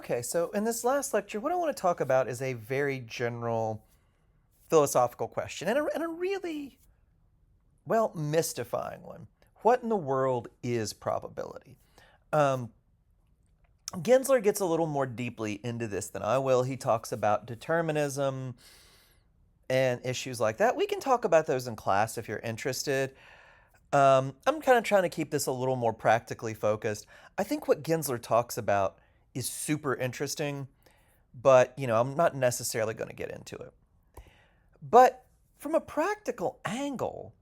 Okay, so in this last lecture, what I want to talk about is a very general philosophical question and a really, well, mystifying one. What in the world is probability? Um, Gensler gets a little more deeply into this than I will. He talks about determinism and issues like that. We can talk about those in class if you're interested. I'm kind of trying to keep this a little more practically focused. I think what Gensler talks about is super interesting, but I'm not necessarily going to get into it. But from a practical angle,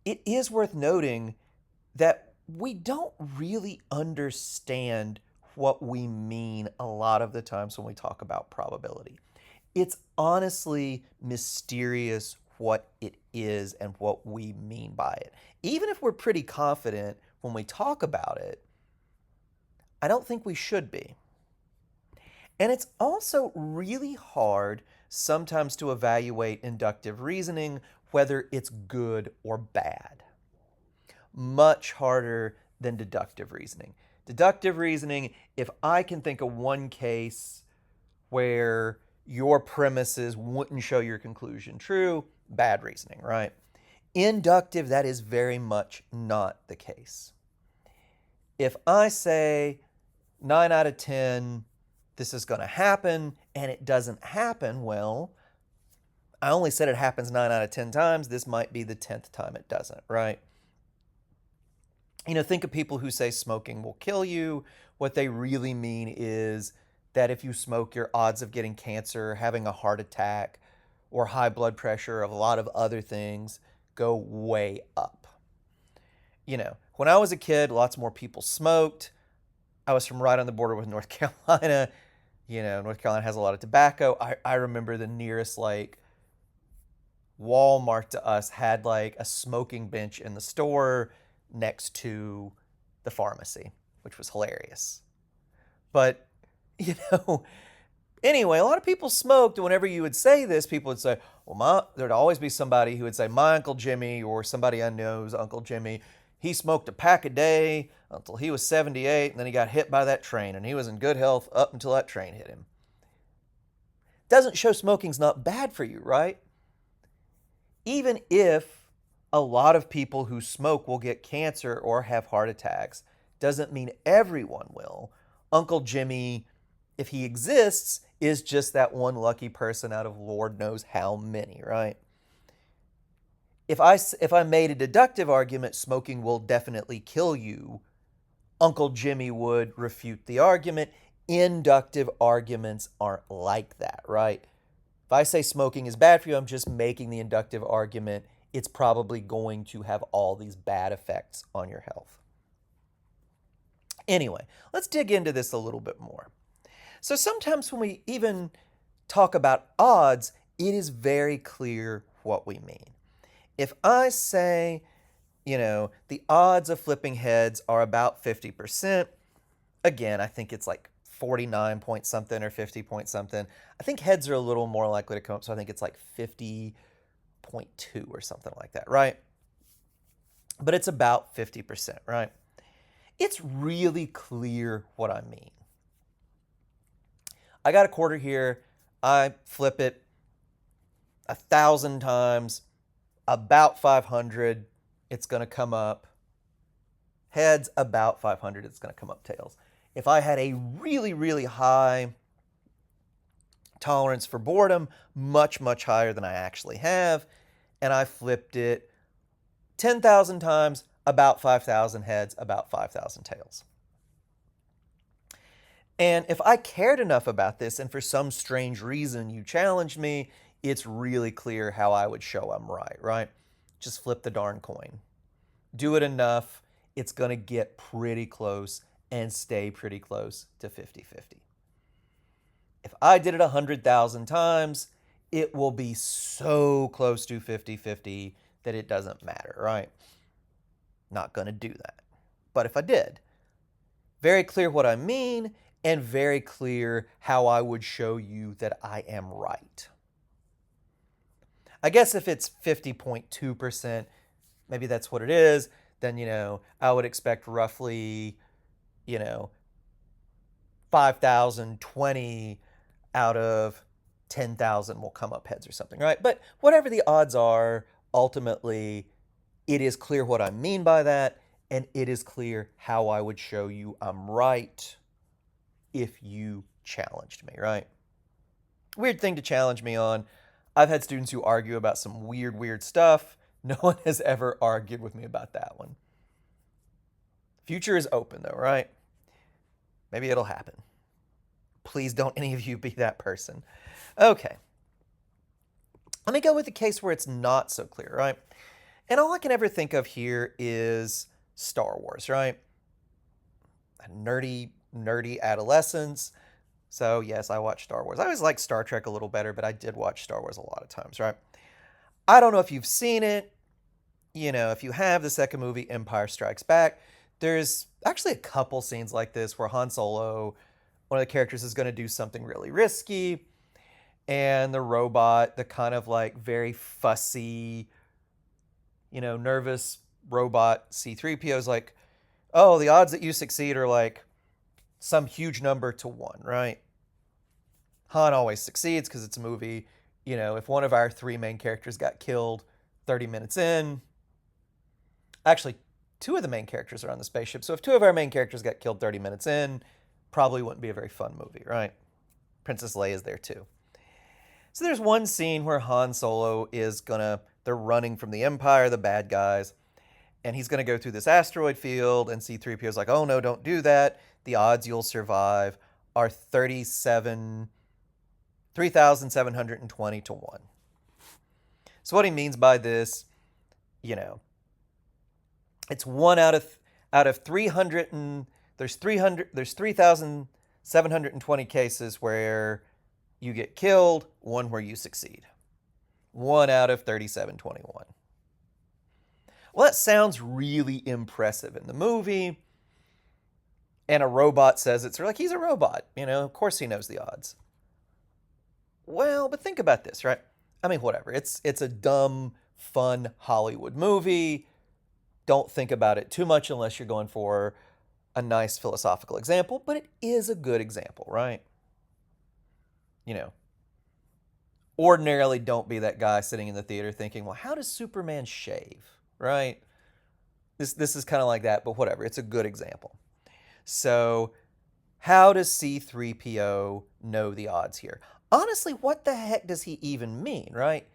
it is worth noting that we don't really understand what we mean a lot of the times when we talk about probability. It's honestly mysterious what it is and what we mean by it. Even if we're pretty confident when we talk about it, I don't think we should be. And it's also really hard sometimes to evaluate inductive reasoning, whether it's good or bad. Much harder than deductive reasoning. Deductive reasoning, if I can think of one case where your premises wouldn't show your conclusion true, bad reasoning, right? Inductive, that is very much not the case. If I say 9 out of 10, this is going to happen, and it doesn't happen, well, I only said it happens 9 out of 10 times. This might be the 10th time it doesn't, right? Think of people who say smoking will kill you. What they really mean is that if you smoke, your odds of getting cancer, having a heart attack, or high blood pressure, of a lot of other things go way up. When I was a kid, lots more people smoked. I was from right on the border with North Carolina. North Carolina has a lot of tobacco. I remember the nearest Walmart to us had a smoking bench in the store next to the pharmacy, which was hilarious. But, you know, anyway, a lot of people smoked. And whenever you would say this, people would say, well, there'd always be somebody who would say, my Uncle Jimmy, or somebody I know's Uncle Jimmy, he smoked a pack a day until he was 78, and then he got hit by that train, and he was in good health up until that train hit him. Doesn't show smoking's not bad for you, right? Even if a lot of people who smoke will get cancer or have heart attacks, doesn't mean everyone will. Uncle Jimmy, if he exists, is just that one lucky person out of Lord knows how many, right? If I made a deductive argument, smoking will definitely kill you, Uncle Jimmy would refute the argument. Inductive arguments aren't like that, right? If I say smoking is bad for you, I'm just making the inductive argument. It's probably going to have all these bad effects on your health. Anyway, let's dig into this a little bit more. So sometimes when we even talk about odds, it is very clear what we mean. If I say, the odds of flipping heads are about 50%, again, I think it's like 49 point something or 50 point something. I think heads are a little more likely to come up, so I think it's like 50.2 or something like that, right? But it's about 50%, right? It's really clear what I mean. I got a quarter here. I flip it 1,000 times, about 500, it's going to come up. Heads, about 500, it's going to come up tails. If I had a really, really high tolerance for boredom, much, much higher than I actually have, and I flipped it 10,000 times, about 5,000 heads, about 5,000 tails. And if I cared enough about this, and for some strange reason you challenged me, it's really clear how I would show I'm right, right? Just flip the darn coin. Do it enough, it's going to get pretty close and stay pretty close to 50-50. If I did it 100,000 times, it will be so close to 50-50 that it doesn't matter, right? Not going to do that. But if I did, very clear what I mean and very clear how I would show you that I am right. I guess if it's 50.2%, maybe that's what it is, then, I would expect roughly, 5,000, 20 out of 10,000 will come up heads or something, right? But whatever the odds are, ultimately, it is clear what I mean by that, and it is clear how I would show you I'm right if you challenged me, right? Weird thing to challenge me on. I've had students who argue about some weird stuff. No one has ever argued with me about that one. Future is open, though, right? Maybe it'll happen. Please don't any of you be that person. Okay. Let me go with the case where it's not so clear, right? And all I can ever think of here is Star Wars, right? A nerdy adolescence. So, yes, I watch Star Wars. I always liked Star Trek a little better, but I did watch Star Wars a lot of times, right? I don't know if you've seen it. If you have, the second movie, Empire Strikes Back, there's actually a couple scenes like this where Han Solo, one of the characters, is going to do something really risky, and the robot, the kind of like very fussy, nervous robot C-3PO is like, oh, the odds that you succeed are like some huge number to 1, right? Han always succeeds because it's a movie. If one of our 3 main characters got killed 30 minutes in, actually, 2 of the main characters are on the spaceship, so if 2 of our main characters got killed 30 minutes in, probably wouldn't be a very fun movie, right? Princess Leia is there too. So there's one scene where Han Solo they're running from the Empire, the bad guys, and he's gonna go through this asteroid field, and C-3PO is like, oh no, don't do that. The odds you'll survive are 3,720 to 1. So what he means by this, it's 1 out of 300, and there's 3,720 cases where you get killed, 1 where you succeed. 1 out of 3,721. Well, that sounds really impressive in the movie. And a robot says it, so like, he's a robot, of course he knows the odds. Well, but think about this, right? I mean, whatever. It's a dumb, fun Hollywood movie. Don't think about it too much unless you're going for a nice philosophical example, but it is a good example, right? Ordinarily don't be that guy sitting in the theater thinking, well, how does Superman shave, right? This is kind of like that, but whatever. It's a good example. So how does C-3PO know the odds here? Honestly, what the heck does he even mean, right?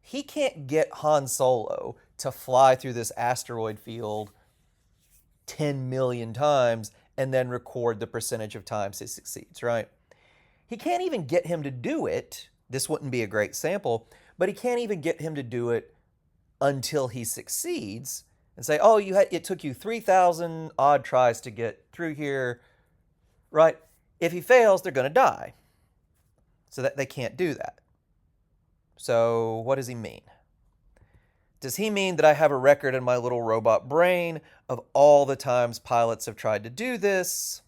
He can't get Han Solo to fly through this asteroid field 10 million times and then record the percentage of times he succeeds, right? He can't even get him to do it. This wouldn't be a great sample, but he can't even get him to do it until he succeeds and say, oh, it took you 3,000 odd tries to get through here, right? If he fails, they're going to die. So that they can't do that. So what does he mean? Does he mean that I have a record in my little robot brain of all the times pilots have tried to do this,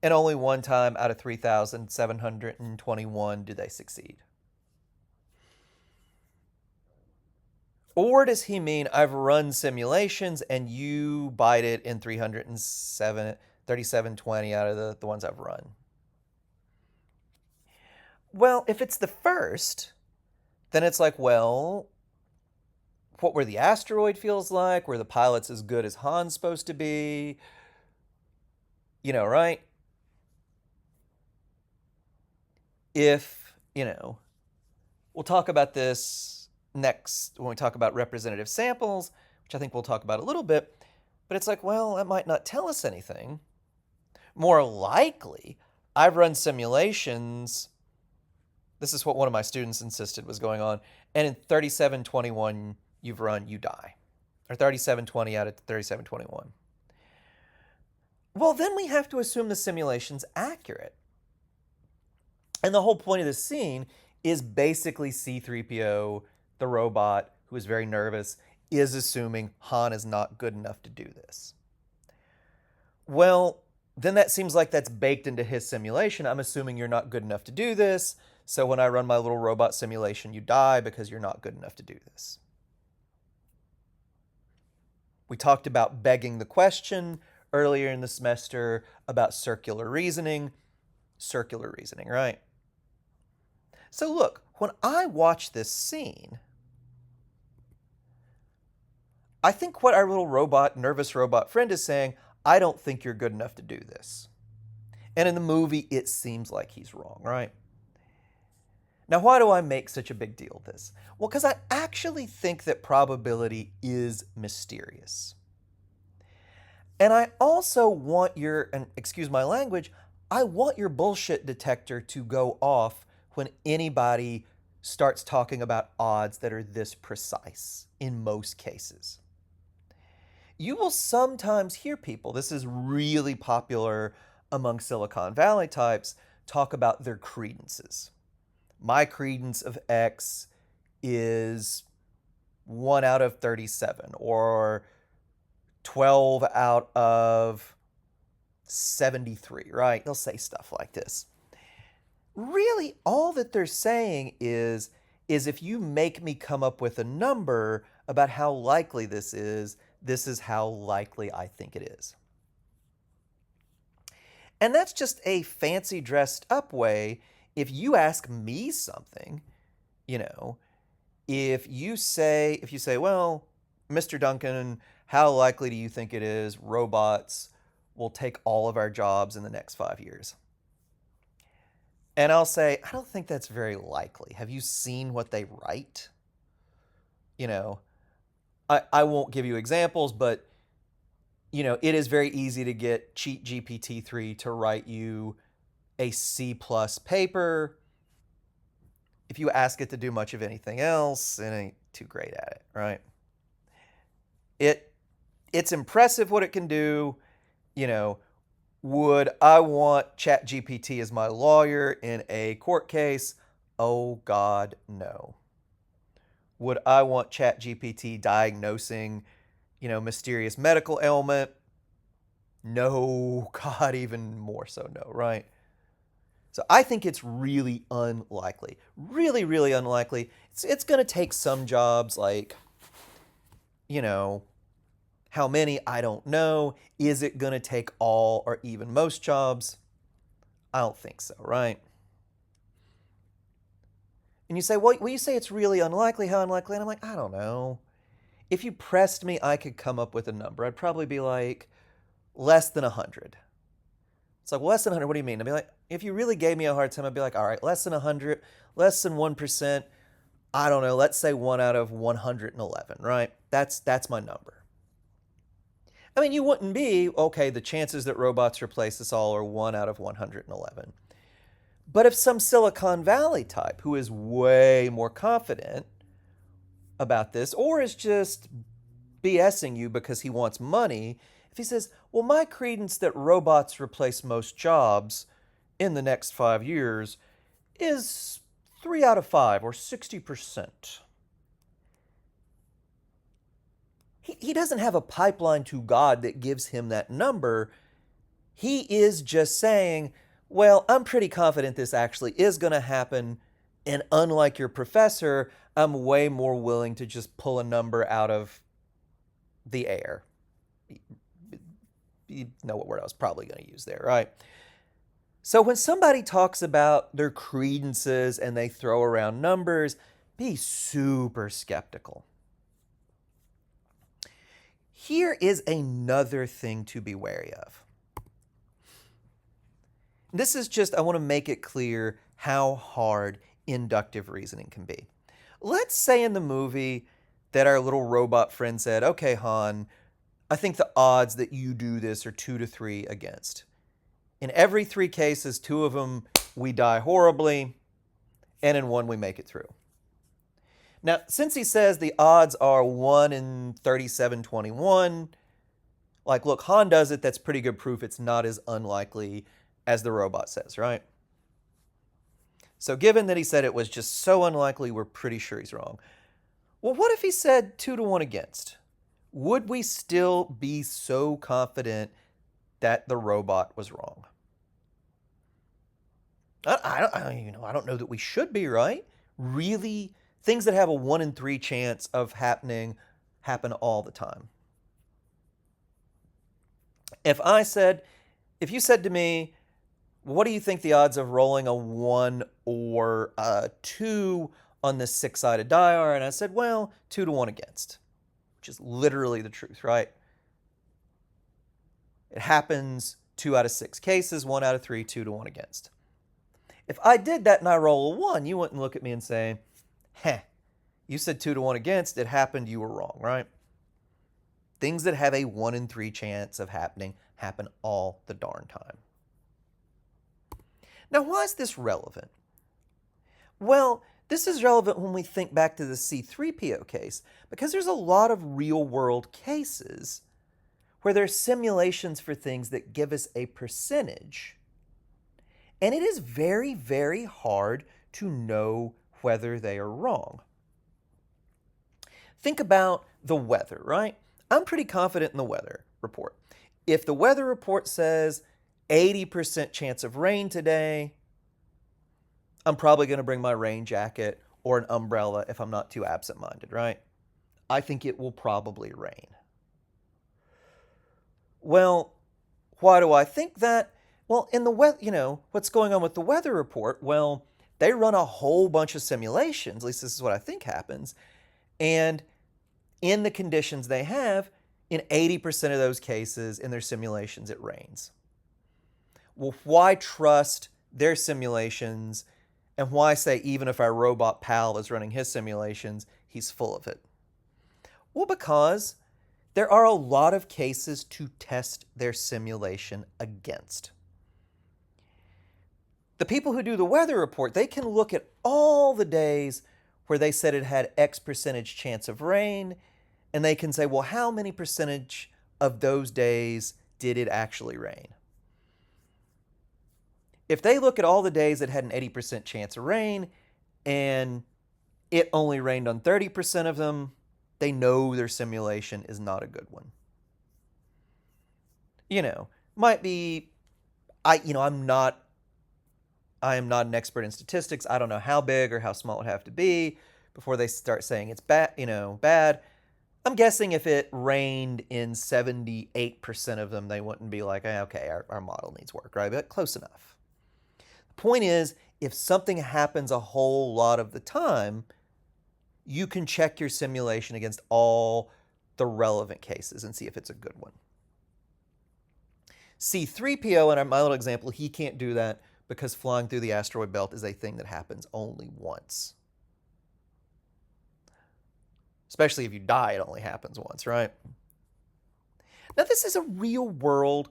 and only 1 time out of 3,721 do they succeed? Or does he mean I've run simulations and you bite it in 3,720 out of the ones I've run? Well, if it's the first, then it's like, well, what were the asteroid fields like? Were the pilots as good as Han's supposed to be? Right? If, we'll talk about this next when we talk about representative samples, which I think we'll talk about a little bit, but it's like, well, that might not tell us anything. More likely, I've run simulations. This is what one of my students insisted was going on. And in 3721 you've run, you die. Or 3720 out of 3721. Well, then we have to assume the simulation's accurate. And the whole point of this scene is basically C-3PO, the robot, who is very nervous, is assuming Han is not good enough to do this. Well, then that seems like that's baked into his simulation. I'm assuming you're not good enough to do this. So when I run my little robot simulation, you die because you're not good enough to do this. We talked about begging the question earlier in the semester about circular reasoning. Circular reasoning, right? So look, when I watch this scene, I think what our little nervous robot friend is saying, I don't think you're good enough to do this. And in the movie, it seems like he's wrong, right? Now, why do I make such a big deal of this? Well, because I actually think that probability is mysterious. And I also want your, and excuse my language, I want your bullshit detector to go off when anybody starts talking about odds that are this precise in most cases. You will sometimes hear people, this is really popular among Silicon Valley types, talk about their credences. My credence of X is 1 out of 37 or 12 out of 73, right? They'll say stuff like this. Really, all that they're saying is if you make me come up with a number about how likely this is how likely I think it is. And that's just a fancy dressed up way. If you ask me something, you know, if you say, well, Mr. Duncan, how likely do you think it is robots will take all of our jobs in the next 5 years? And I'll say, I don't think that's very likely. Have you seen what they write? You know, I won't give you examples, but, you know, it is very easy to get cheat GPT-3 to write you a C+ paper. If you ask it to do much of anything else, it ain't too great at it, right? It's impressive what it can do. You know, would I want ChatGPT as my lawyer in a court case? Oh God, no. Would I want ChatGPT diagnosing, you know, mysterious medical ailment? No, God, even more so no, right? So I think it's really unlikely. Really, really unlikely. It's going to take some jobs, like, you know, how many? I don't know. Is it going to take all or even most jobs? I don't think so, right? And you say, well, you say it's really unlikely. How unlikely? And I'm like, I don't know. If you pressed me, I could come up with a number. I'd probably be like less than 100. It's like, well, less than 100, what do you mean? I'd be like, if you really gave me a hard time, I'd be like, all right, less than 100, less than 1%. I don't know. Let's say 1 out of 111, right? That's my number. I mean, you wouldn't be, okay, the chances that robots replace us all are 1 out of 111. But if some Silicon Valley type who is way more confident about this, or is just BSing you because he wants money, if he says, well, my credence that robots replace most jobs in the next 5 years is 3 out of 5 or 60%. He doesn't have a pipeline to God that gives him that number. He is just saying, well, I'm pretty confident this actually is going to happen. And unlike your professor, I'm way more willing to just pull a number out of the air. You know what word I was probably going to use there, right? So when somebody talks about their credences and they throw around numbers, be super skeptical. Here is another thing to be wary of. This is just, I want to make it clear how hard inductive reasoning can be. Let's say in the movie that our little robot friend said, okay, Han, I think the odds that you do this are 2 to 3 against. In every 3 cases, 2 of them we die horribly, and in 1 we make it through. Now, since he says the odds are 1 in 3721, like, look, Han does it, that's pretty good proof it's not as unlikely as the robot says, right? So given that he said it was just so unlikely, we're pretty sure he's wrong. Well, what if he said 2 to 1 against? Would we still be so confident that the robot was wrong? I don't know that we should be, right? Really, things that have a 1 in 3 chance of happening happen all the time. If I said, if you said to me, what do you think the odds of rolling a 1 or a 2 on this six-sided die are? And I said, well, 2 to 1 against, which is literally the truth, right? It happens 2 out of 6 cases, 1 out of 3, 2 to 1 against. If I did that and I roll a 1, you wouldn't look at me and say, heh, you said 2 to 1 against, it happened, you were wrong, right? Things that have a 1 in 3 chance of happening happen all the darn time. Now, why is this relevant? Well, this is relevant when we think back to the C3PO case, because there's a lot of real-world cases where there's simulations for things that give us a percentage. And it is very, very hard to know whether they are wrong. Think about the weather, right? I'm pretty confident in the weather report. If the weather report says 80% chance of rain today, I'm probably going to bring my rain jacket or an umbrella if I'm not too absent-minded, right? I think it will probably rain. Well, why do I think that? Well, in the weather, what's going on with the weather report? Well, they run a whole bunch of simulations, at least this is what I think happens, and in the conditions they have, in 80% of those cases in their simulations, it rains. Well, why trust their simulations, and why say even if our robot pal is running his simulations, he's full of it? Well, because there are a lot of cases to test their simulation against. The people who do the weather report, they can look at all the days where they said it had X percentage chance of rain, and they can say, well, how many percentage of those days did it actually rain? If they look at all the days that had an 80% chance of rain, and it only rained on 30% of them, they know their simulation is not a good one. Might be, I am not an expert in statistics. I don't know how big or how small it would have to be before they start saying it's bad. I'm guessing if it rained in 78% of them, they wouldn't be like, okay, our model needs work, right? But close enough. The point is, if something happens a whole lot of the time, you can check your simulation against all the relevant cases and see if it's a good one. C3PO, in my little example, he can't do that because flying through the asteroid belt is a thing that happens only once. Especially if you die, it only happens once, right? Now, this is a real-world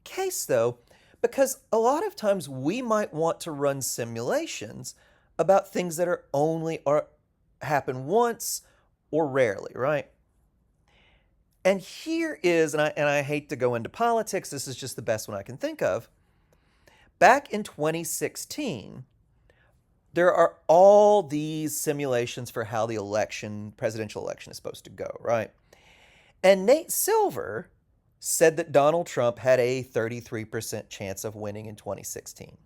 case, though, because a lot of times we might want to run simulations about things that happen once or rarely, right? And here is, and I hate to go into politics, this is just the best one I can think of. Back in 2016, there are all these simulations for how the presidential election is supposed to go, right? And Nate Silver said that Donald Trump had a 33% chance of winning in 2016.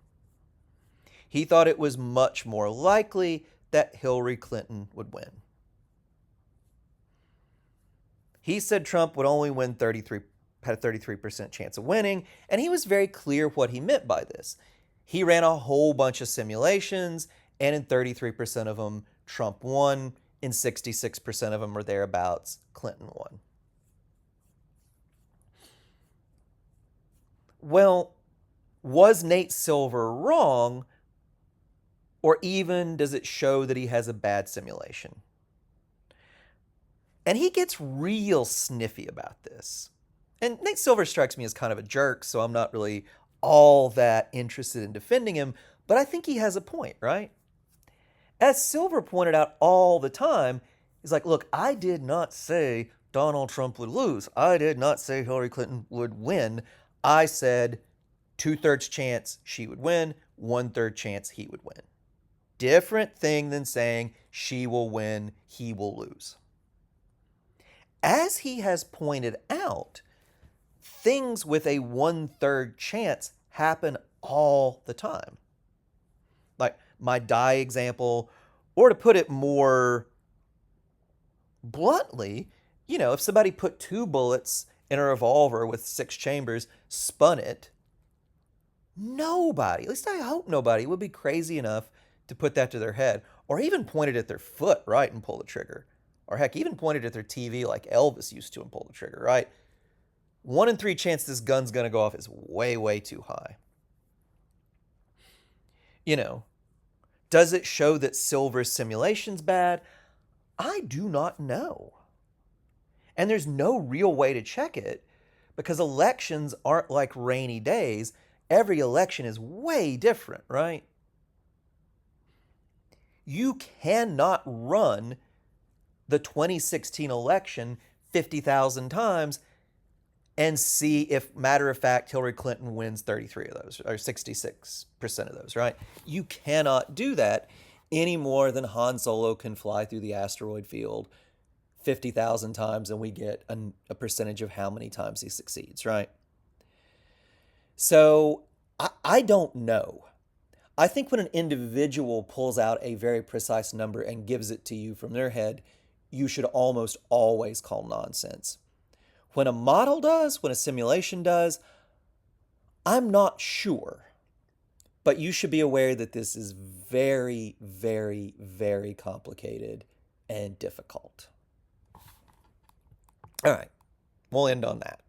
He thought it was much more likely that Hillary Clinton would win. He said Trump would only had a 33% chance of winning, and he was very clear what he meant by this. He ran a whole bunch of simulations, and in 33% of them, Trump won. In 66% of them or thereabouts, Clinton won. Well, was Nate Silver wrong, or even does it show that he has a bad simulation? And he gets real sniffy about this. And Nate Silver strikes me as kind of a jerk, so I'm not really all that interested in defending him, but I think he has a point, right? As Silver pointed out all the time, he's like, look, I did not say Donald Trump would lose. I did not say Hillary Clinton would win. I said 2/3 chance she would win, 1/3 chance he would win. Different thing than saying she will win, he will lose. As he has pointed out, things with a 1/3 chance happen all the time. Like my die example, or to put it more bluntly, if somebody put 2 bullets in a revolver with 6 chambers, spun it, nobody, at least I hope nobody, would be crazy enough to put that to their head, or even point it at their foot, right, and pull the trigger. Or heck, even point it at their TV like Elvis used to and pull the trigger, right? 1 in 3 chance this gun's gonna go off is way, way too high. You know, does it show that silver simulation's bad? I do not know. And there's no real way to check it because elections aren't like rainy days. Every election is way different, right? You cannot run the 2016 election 50,000 times and see if, matter of fact, Hillary Clinton wins 33 of those or 66% of those, right? You cannot do that any more than Han Solo can fly through the asteroid field 50,000 times and we get a percentage of how many times he succeeds, right? So I don't know. I think when an individual pulls out a very precise number and gives it to you from their head, you should almost always call nonsense. When a model does, when a simulation does, I'm not sure. But you should be aware that this is very, very, very complicated and difficult. All right, we'll end on that.